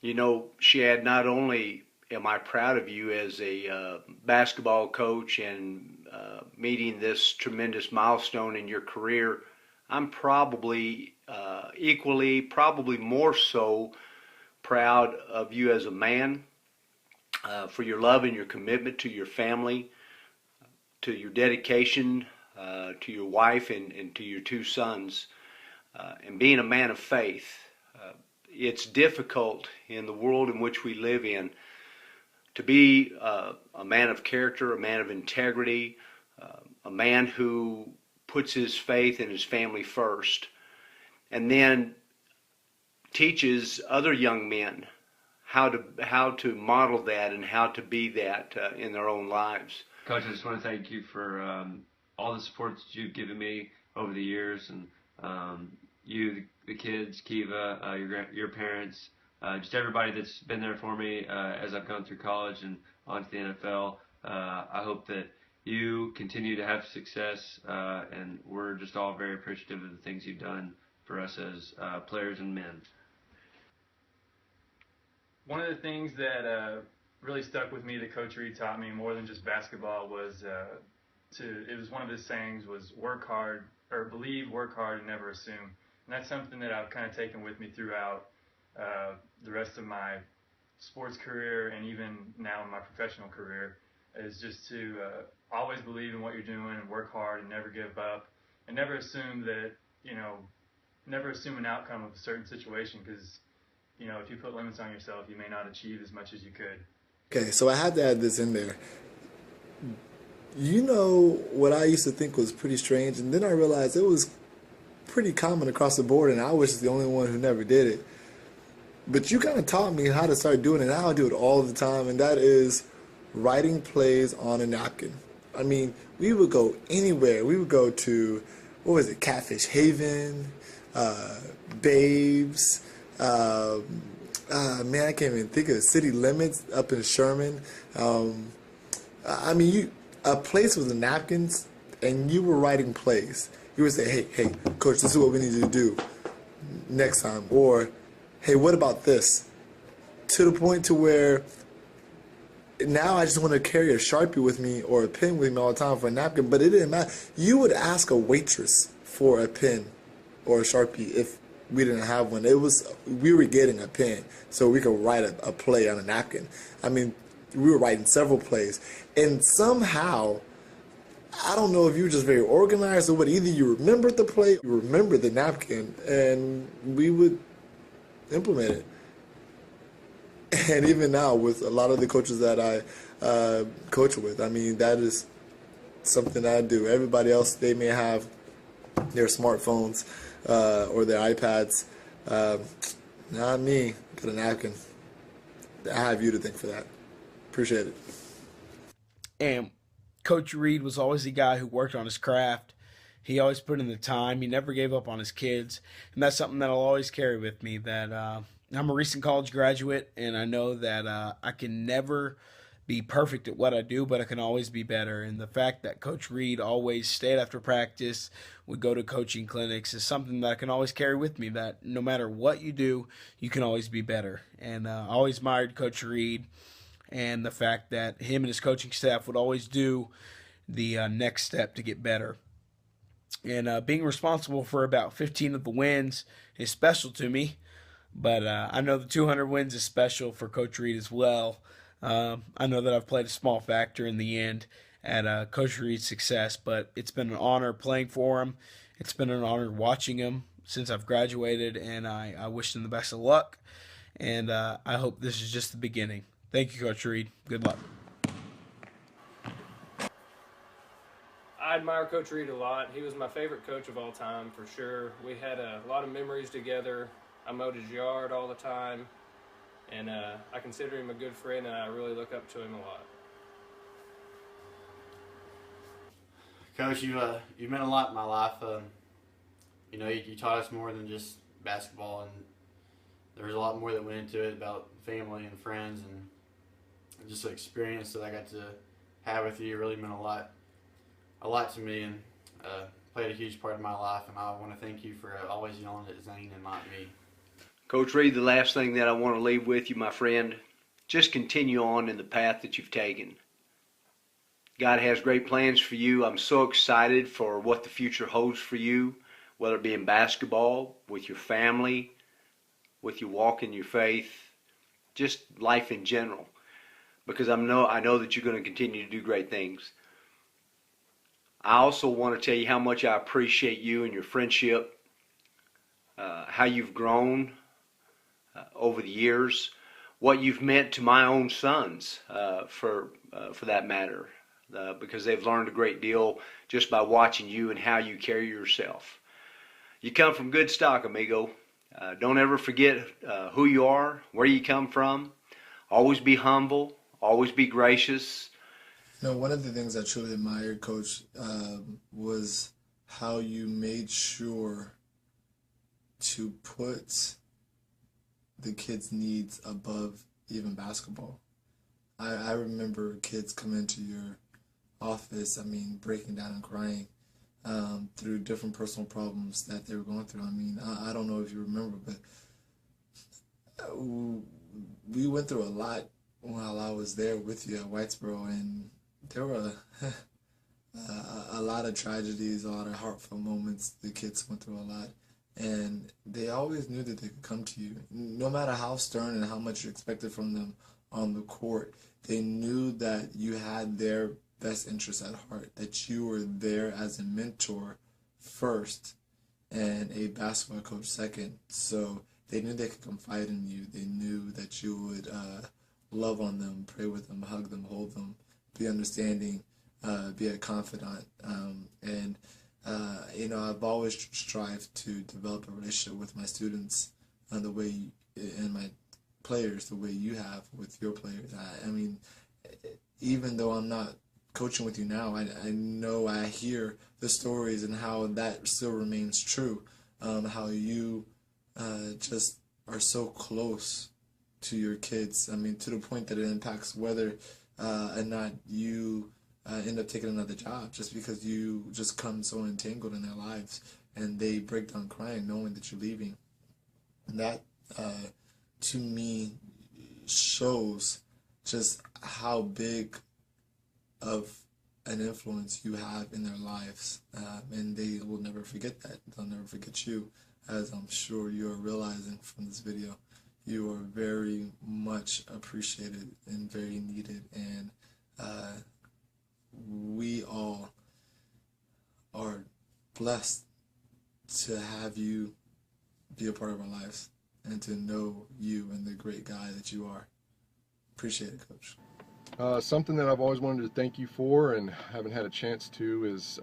You know, Shad, not only am I proud of you as a basketball coach and meeting this tremendous milestone in your career, I'm probably equally, probably more so proud of you as a man for your love and your commitment to your family, to your dedication to your wife and to your two sons, and being a man of faith. It's difficult in the world in which we live in to be a man of character, a man of integrity, a man who puts his faith and his family first, and then teaches other young men how to model that and how to be that in their own lives. Coach, I just want to thank you for all the support that you've given me over the years, and you, the kids, Kiva, your parents, just everybody that's been there for me as I've gone through college and onto the NFL. I hope that you continue to have success, and we're just all very appreciative of the things you've done for us as players and men. One of the things that really stuck with me that Coach Reed taught me more than just basketball was it was one of his sayings was work hard, or believe, work hard, and never assume. And that's something that I've kind of taken with me throughout the rest of my sports career and even now in my professional career, is just to always believe in what you're doing and work hard and never give up and never assume that, never assume an outcome of a certain situation, because if you put limits on yourself, you may not achieve as much as you could. Okay, so I had to add this in there. You know what I used to think was pretty strange, and then I realized it was pretty common across the board, and I was the only one who never did it. But you kind of taught me how to start doing it, and I do it all the time, and that is writing plays on a napkin. I mean, we would go anywhere. We would go to, what was it, Catfish Haven, Babes, man, I can't even think of it. City Limits up in Sherman. I mean, a place with the napkins, and you were writing plays. You would say, hey, coach, this is what we need you to do next time. Or, hey, what about this? To the point to where now I just want to carry a Sharpie with me or a pen with me all the time for a napkin, but it didn't matter. You would ask a waitress for a pen or a Sharpie if we didn't have one. We were getting a pen so we could write a play on a napkin. I mean, we were writing several plays, and somehow, I don't know if you were just very organized or what. Either you remembered the play, you remembered the napkin, and we would implement it. And even now, with a lot of the coaches that I coach with, I mean, that is something I do. Everybody else, they may have their smartphones or their iPads. Not me. Got a napkin. I have you to thank for that. Appreciate it. And Coach Reed was always the guy who worked on his craft. He always put in the time. He never gave up on his kids. And that's something that I'll always carry with me, that I'm a recent college graduate, and I know that I can never be perfect at what I do, but I can always be better. And the fact that Coach Reed always stayed after practice, would go to coaching clinics, is something that I can always carry with me, that no matter what you do, you can always be better. And I always admired Coach Reed, and the fact that him and his coaching staff would always do the next step to get better. And being responsible for about 15 of the wins is special to me, but I know the 200 wins is special for Coach Reed as well. I know that I've played a small factor in the end at Coach Reed's success, but it's been an honor playing for him. It's been an honor watching him since I've graduated, and I wish him the best of luck. And I hope this is just the beginning. Thank you, Coach Reed. Good luck. I admire Coach Reed a lot. He was my favorite coach of all time, for sure. We had a lot of memories together. I mowed his yard all the time, and I consider him a good friend, and I really look up to him a lot. Coach, you meant a lot in my life. You taught us more than just basketball, and there was a lot more that went into it about family and friends, and just the experience that I got to have with you really meant a lot to me, and played a huge part of my life. And I want to thank you for always yelling at Zane and not me. Coach Reed, the last thing that I want to leave with you, my friend, just continue on in the path that you've taken. God has great plans for you. I'm so excited for what the future holds for you, whether it be in basketball, with your family, with your walk in your faith, just life in general. Because I know that you're going to continue to do great things. I also want to tell you how much I appreciate you and your friendship, how you've grown over the years, what you've meant to my own sons, for that matter, because they've learned a great deal just by watching you and how you carry yourself. You come from good stock, amigo. Don't ever forget who you are, where you come from. Always be humble. Always be gracious. You know, one of the things I truly admired, Coach, was how you made sure to put the kids' needs above even basketball. I remember kids come into your office, breaking down and crying through different personal problems that they were going through. I don't know if you remember, but we went through a lot while I was there with you at Whitesboro, and there were a lot of tragedies, a lot of heartfelt moments. The kids went through a lot, and they always knew that they could come to you. No matter how stern and how much you expected from them on the court, they knew that you had their best interests at heart, that you were there as a mentor first and a basketball coach second. So they knew they could confide in you. They knew that you would love on them, pray with them, hug them, hold them, be understanding, be a confidant. I've always strived to develop a relationship with my students the way, and my players, the way you have with your players. Even though I'm not coaching with you now, I know I hear the stories and how that still remains true, how you just are so close to your kids, to the point that it impacts whether or not you end up taking another job, just because you just come so entangled in their lives and they break down crying knowing that you're leaving. And that, to me, shows just how big of an influence you have in their lives, and they will never forget that. They'll never forget you, as I'm sure you're realizing from this video. You are very much appreciated and very needed, and we all are blessed to have you be a part of our lives and to know you and the great guy that you are. Appreciate it, Coach. Something that I've always wanted to thank you for and haven't had a chance to is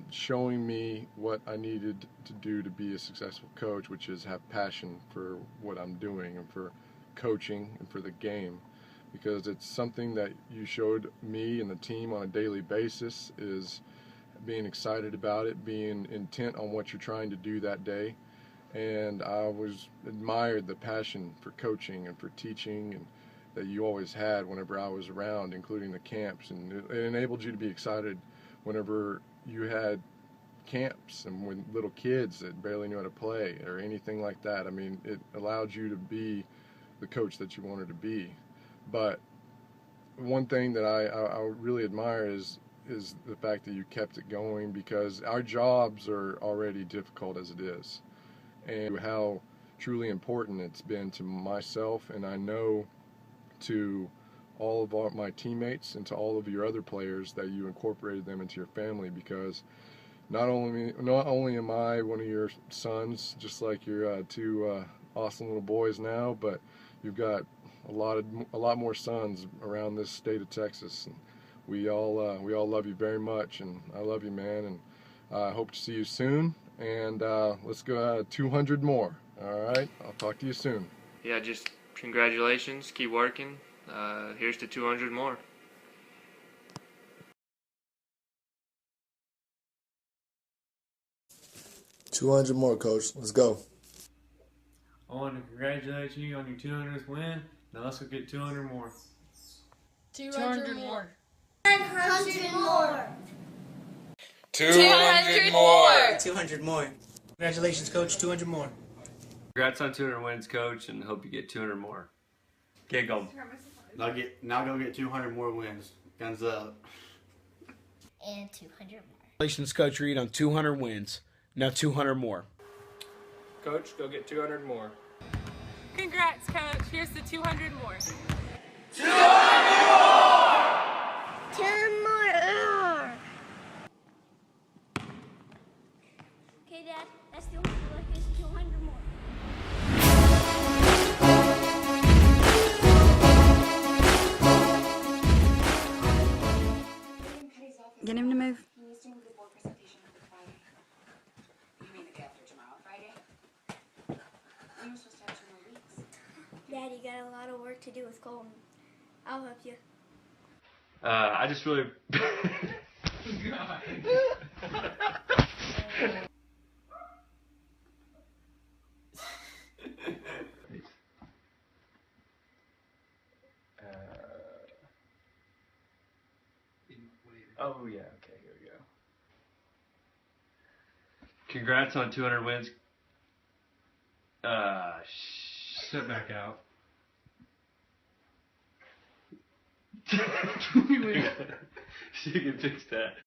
showing me what I needed to do to be a successful coach, which is have passion for what I'm doing and for coaching and for the game, because it's something that you showed me and the team on a daily basis, is being excited about it, being intent on what you're trying to do that day. And I was admired the passion for coaching and for teaching and that you always had whenever I was around, including the camps, and it enabled you to be excited whenever you had camps and when little kids that barely knew how to play or anything like that. It allowed you to be the coach that you wanted to be. But one thing that I really admire is the fact that you kept it going, because our jobs are already difficult as it is, and how truly important it's been to myself, and I know to all of my teammates and to all of your other players, that you incorporated them into your family, because not only am I one of your sons, just like your two awesome little boys now, but you've got a lot more sons around this state of Texas, and we all love you very much, and I love you, man, and I hope to see you soon, and let's go 200 more. All right, I'll talk to you soon. Yeah, just congratulations, keep working. Here's to 200 more. 200 more, Coach. Let's go. I want to congratulate you on your 200th win. Now let's go get 200 more. 200 more. 100 more. 200 more. 200 more. Congratulations, Coach. 200 more. Congrats on 200 wins, Coach, and hope you get 200 more. Giggle. Now go get 200 more wins. Guns up. And 200 more. Congratulations, Coach Reed, on 200 wins. Now 200 more. Coach, go get 200 more. Congrats, Coach. Here's the 200 more. 10 more. Okay, Dad. That's the only one. Here's 200 more. Get him to move. Dad, you got a lot of work to do with Colton. I'll help you. I just really. Oh yeah. Okay. Here we go. Congrats on 200 wins. Step back out. She can fix that.